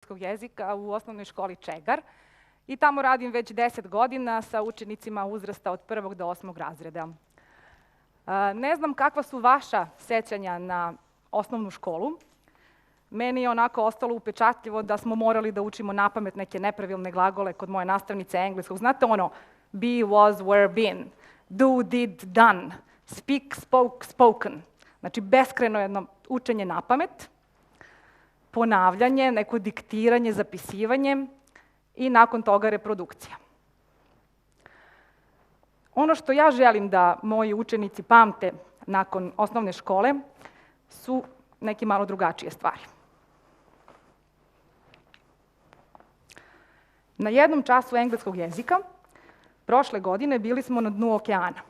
jezika u osnovnoj školi Čegar i tamo radim već 10 godina sa učenicima uzrasta od 1. do 8. razreda. Ne znam kakva su vaša sećanja na osnovnu školu. Meni je onako ostalo upečatljivo da smo morali da učimo napamet neke nepravilne glagole kod moje nastavnice engleskog. Znate ono, be, was, were, been, do, did, done, speak, spoke, spoken. Znači, beskrajno jedno učenje napamet, ponavljanje, neko diktiranje, zapisivanje i nakon toga reprodukcija. Ono što ja želim da moji učenici pamte nakon osnovne škole su neke malo drugačije stvari. Na jednom času engleskog jezika prošle godine bili smo na dnu okeana.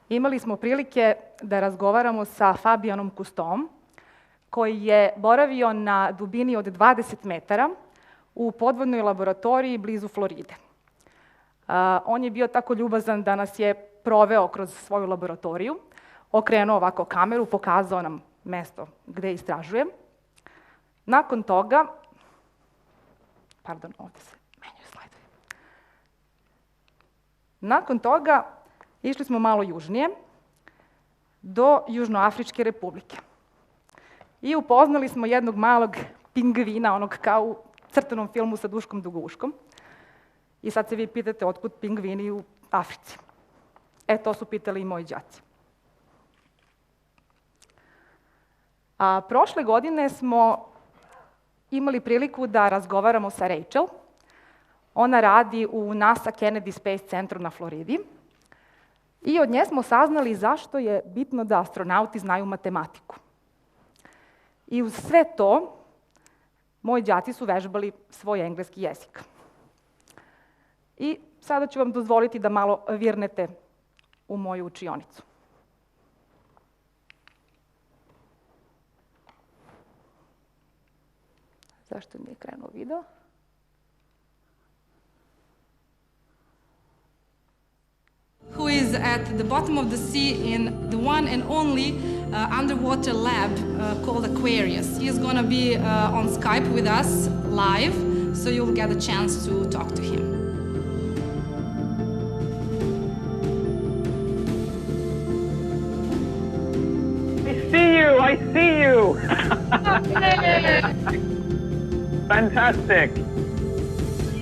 Imali smo prilike da razgovaramo sa Fabijanom Kustom, koji je boravio na dubini od 20 metara u podvodnoj laboratoriji blizu Floride. On je bio tako ljubazan da nas je proveo kroz svoju laboratoriju, okrenuo ovako kameru, pokazao nam mesto gde istražuje. Nakon toga, ovde se menjaju slajdovi. Nakon toga išli smo malo južnije do Južnoafričke republike. I upoznali smo jednog malog pingvina, onog kao u crtanom filmu sa Duškom Duguškom. I sad se vi pitate otkud pingvini u Africi. To su pitali i moji đaci. A prošle godine smo imali priliku da razgovaramo sa Rachel. Ona radi u NASA Kennedy Space centru na Floridi. I od nje smo saznali zašto je bitno da astronauti znaju matematiku. I uz sve to, moji đaci su vežbali svoj engleski jezik. I sada ću vam dozvoliti da malo virnete u moju učionicu. Zašto nije krenuo video? Who is at the bottom of the sea in the one and only underwater lab called Aquarius. He is going to be on Skype with us live, so you'll get a chance to talk to him. I see you! Fantastic!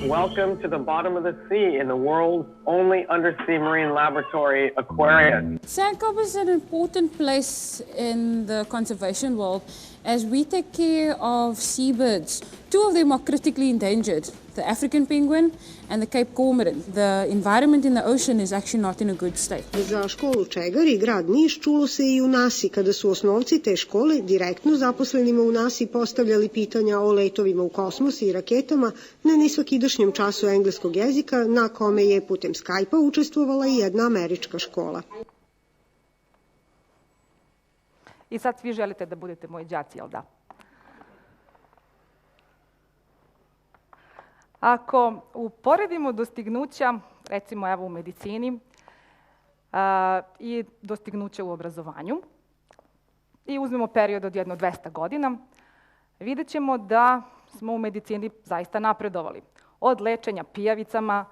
Welcome to the bottom of the sea in the world's only undersea marine laboratory, Aquarius. Sandkop is an important place in the conservation world as we take care of seabirds. Two of them are critically endangered, the African penguin and the Cape cormorant. The environment in the ocean is actually not in a good state. Za školu Čegar i grad Niš čulo se i u NASA-i kada su osnovci te škole direktno zaposlenima u NASA-i postavljali pitanja o letovima u kosmos i raketama na nesvakidašnjem času engleskog jezika na kome je putem Skype-a učestvovala i jedna američka škola. I sad svi želite da budete moji đaci, jel da? Ako uporedimo dostignuća, recimo evo u medicini, i dostignuća u obrazovanju, i uzmemo period od jedno 200 godina, vidjet ćemo da smo u medicini zaista napredovali. Od lečenja pijavicama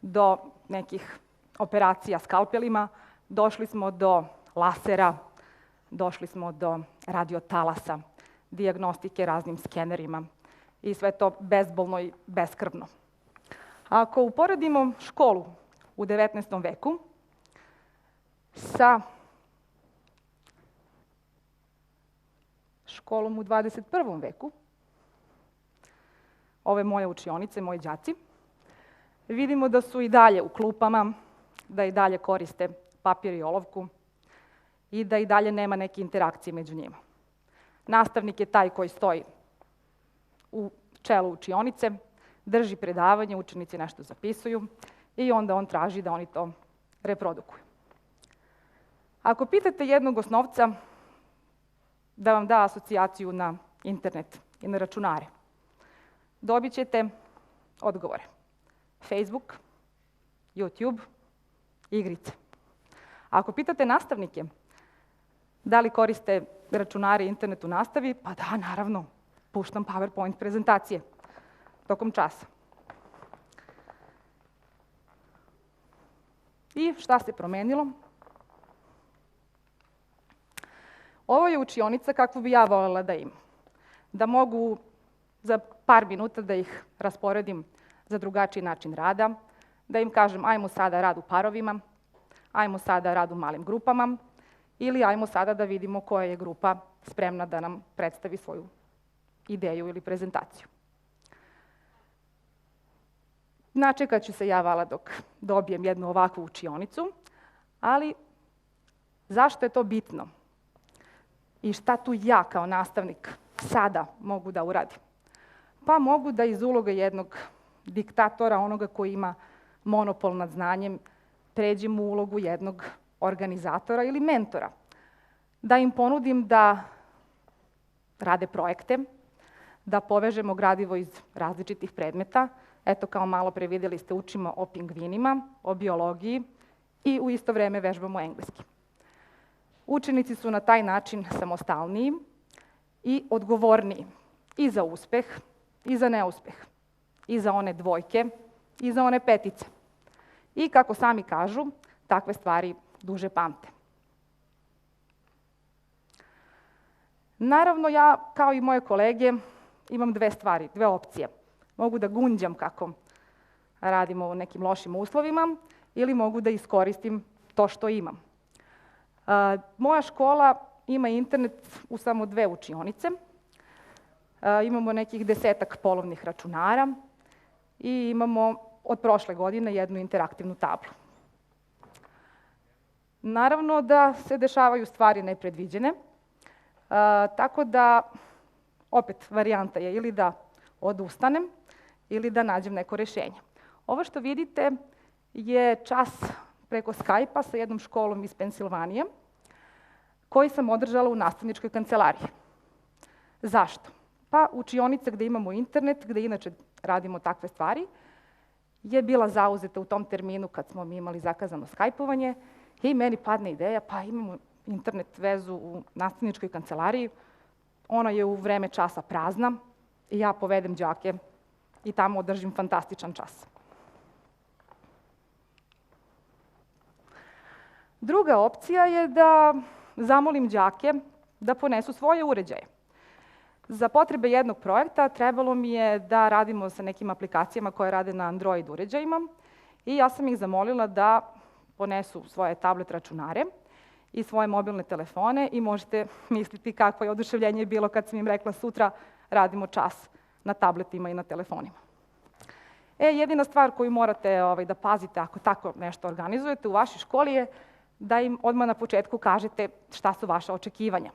do nekih operacija skalpelima, došli smo do lasera, došli smo do radiotalasa, dijagnostike raznim skenerima i sve to bezbolno i beskrvno. Ako uporedimo školu u 19. veku sa školom u 21. veku, ove moje učionice, moji đaci, vidimo da su i dalje u klupama, da i dalje koriste papir i olovku i da i dalje nema neke interakcije među njima. Nastavnik je taj koji stoji u čelu učionice, drži predavanje, učenici nešto zapisuju i onda on traži da oni to reprodukuju. Ako pitate jednog osnovca da vam da asocijaciju na internet i na računare, dobit ćete odgovore. Facebook, YouTube, igrice. Ako pitate nastavnike da li koriste računare i internet u nastavi, pa da, naravno, puštam PowerPoint prezentacije tokom časa. I šta se promenilo? Ovo je učionica kakvu bi ja voljela da imam. Da mogu za par minuta da ih rasporedim za drugačiji način rada, da im kažem ajmo sada rad u parovima, ajmo sada rad u malim grupama ili ajmo sada da vidimo koja je grupa spremna da nam predstavi svoju ideju ili prezentaciju. Načekat ću se ja vala dok dobijem jednu ovakvu učionicu, ali zašto je to bitno? I šta tu ja kao nastavnik sada mogu da uradim? Pa mogu da iz uloga jednog diktatora, onoga koji ima monopol nad znanjem, pređem u ulogu jednog organizatora ili mentora. Da im ponudim da rade projekte, da povežemo gradivo iz različitih predmeta. Eto, kao malo pre videli ste, učimo o pingvinima, o biologiji i u isto vreme vežbamo engleski. Učenici su na taj način samostalniji i odgovorniji i za uspeh i za neuspeh, i za one dvojke i za one petice. I kako sami kažu, takve stvari duže pamte. Naravno, ja, kao i moje kolege, imam dve stvari, dve opcije. Mogu da gunđam kako radimo u nekim lošim uslovima ili mogu da iskoristim to što imam. Moja škola ima internet u samo 2 učionice. Imamo nekih 10-ak polovnih računara i imamo od prošle godine jednu interaktivnu tablu. Naravno da se dešavaju stvari nepredviđene, tako da opet varijanta je ili da odustanem ili da nađem neko rešenje. Ovo što vidite je čas preko Skype-a sa jednom školom iz Pensilvanije koji sam održala u nastavničkoj kancelariji. Zašto? Pa učionica gde imamo internet, gde inače radimo takve stvari, je bila zauzeta u tom terminu kad smo mi imali zakazano skajpovanje i meni padne ideja, pa imamo internet vezu u nastavničkoj kancelariji, ona je u vreme časa prazna i ja povedem đake i tamo održim fantastičan čas. Druga opcija je da zamolim đake da ponesu svoje uređaje. Za potrebe jednog projekta trebalo mi je da radimo sa nekim aplikacijama koje rade na Android uređajima i ja sam ih zamolila da ponesu svoje tablet računare i svoje mobilne telefone i možete misliti kakvo je oduševljenje bilo kad sam im rekla sutra radimo čas na tabletima i na telefonima. Jedina stvar koju morate da pazite ako tako nešto organizujete u vašoj školi je da im odmah na početku kažete šta su vaša očekivanja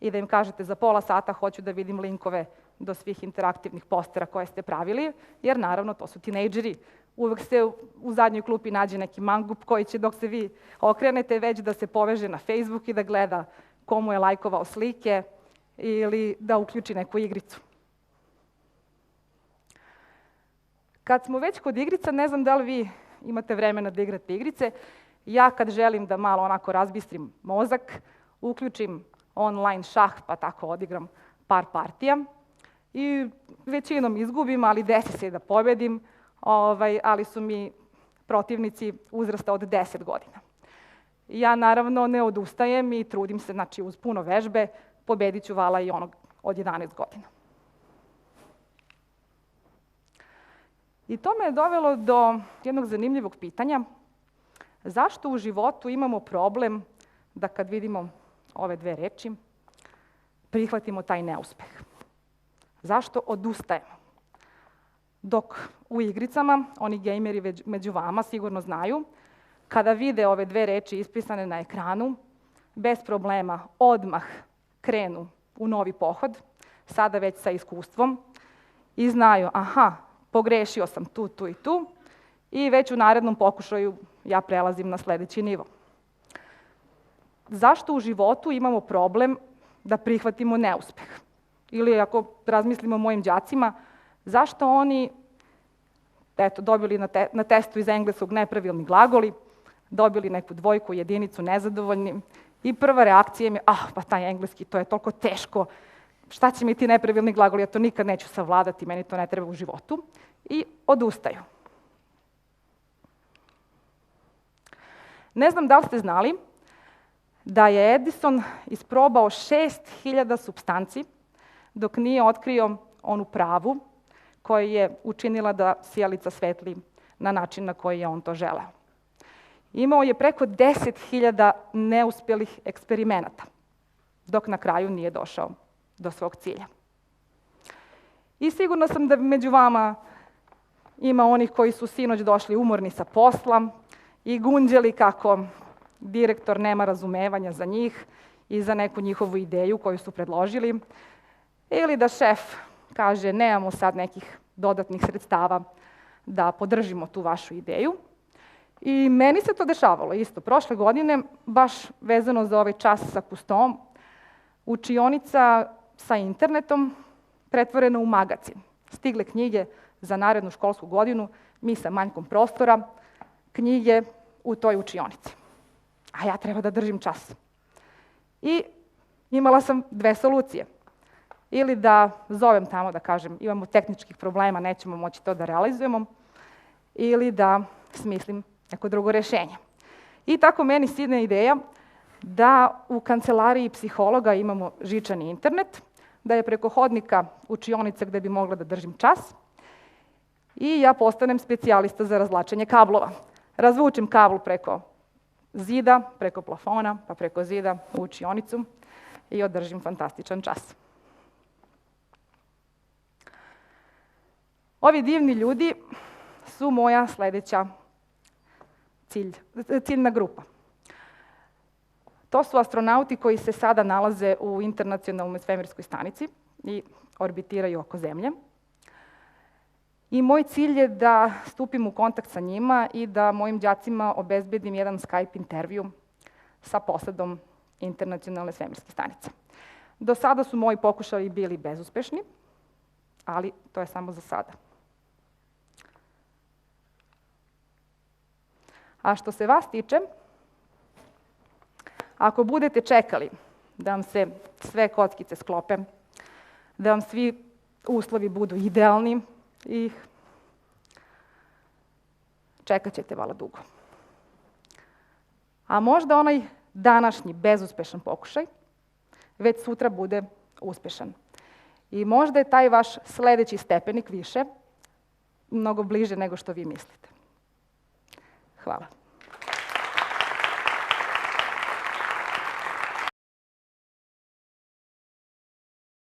i da im kažete za pola sata hoću da vidim linkove do svih interaktivnih postera koje ste pravili, jer naravno to su tinejdžeri. Uvek se u zadnjoj klupi nađe neki mangup koji će dok se vi okrenete već da se poveže na Facebook i da gleda komu je lajkovao slike ili da uključi neku igricu. Kad smo već kod igrica, ne znam da li vi imate vremena da igrate igrice, ja kad želim da malo onako razbistrim mozak, uključim online šah pa tako odigram par partija i većinom izgubim, ali desi se da pobedim, ali su mi protivnici uzrasta od 10 godina. Ja naravno ne odustajem i trudim se, znači uz puno vežbe, pobedit ću vala i onog od 11 godina. I to me je dovelo do jednog zanimljivog pitanja. Zašto u životu imamo problem da kad vidimo ove dve reči, prihvatimo taj neuspeh? Zašto odustajemo? Dok u igricama, oni gejmeri među vama sigurno znaju, kada vide ove dve reči ispisane na ekranu, bez problema odmah krenu u novi pohod, sada već sa iskustvom, i znaju, aha, pogrešio sam tu, tu i tu, i već u narednom pokušaju ja prelazim na sledeći nivo. Zašto u životu imamo problem da prihvatimo neuspeh? Ili ako razmislimo o mojim đacima, zašto oni, dobili na testu iz engleskog nepravilni glagoli, dobili neku dvojku, jedinicu, nezadovoljni, i prva reakcija im je, pa taj engleski, to je toliko teško, šta će mi ti nepravilni glagoli, ja to nikad neću savladati, meni to ne treba u životu. I odustaju. Ne znam da li ste znali da je Edison isprobao 6000 supstanci dok nije otkrio onu pravu koja je učinila da sijalica svetli na način na koji je on to želeo. Imao je preko 10.000 neuspjelih eksperimenata, dok na kraju nije došao do svog cilja. I sigurna sam da među vama ima onih koji su sinoć došli umorni sa posla i gunđeli kako direktor nema razumevanja za njih i za neku njihovu ideju koju su predložili, ili da šef kaže nemamo sad nekih dodatnih sredstava da podržimo tu vašu ideju. I meni se to dešavalo isto. Prošle godine, baš vezano za ovaj čas sa Kustom, učionica sa internetom pretvorena u magacin. Stigle knjige za narednu školsku godinu, mi sa manjkom prostora, knjige u toj učionici. A ja treba da držim čas. I imala sam 2 solucije. Ili da zovem tamo da kažem imamo tehničkih problema, nećemo moći to da realizujemo, ili da smislim neko drugo rješenje. I tako meni sidne ideja da u kancelariji psihologa imamo žičani internet, da je preko hodnika učionica gde bi mogla da držim čas i ja postanem specijalista za razvlačenje kablova. Razvučem kabl preko zida, preko plafona, pa preko zida u učionicu i održim fantastičan čas. Ovi divni ljudi su moja sledeća ciljna grupa. To su astronauti koji se sada nalaze u internacionalnoj svemirskoj stanici i orbitiraju oko Zemlje. I moj cilj je da stupim u kontakt sa njima i da mojim đacima obezbedim jedan Skype intervju sa posadom internacionalne svemirske stanice. Do sada su moji pokušaji bili bezuspešni, ali to je samo za sada. A što se vas tiče, ako budete čekali da vam se sve kockice sklope, da vam svi uslovi budu idealni, i čekat ćete vala dugo. A možda onaj današnji bezuspešan pokušaj već sutra bude uspešan. I možda je taj vaš sledeći stepenik više mnogo bliže nego što vi mislite. Hvala.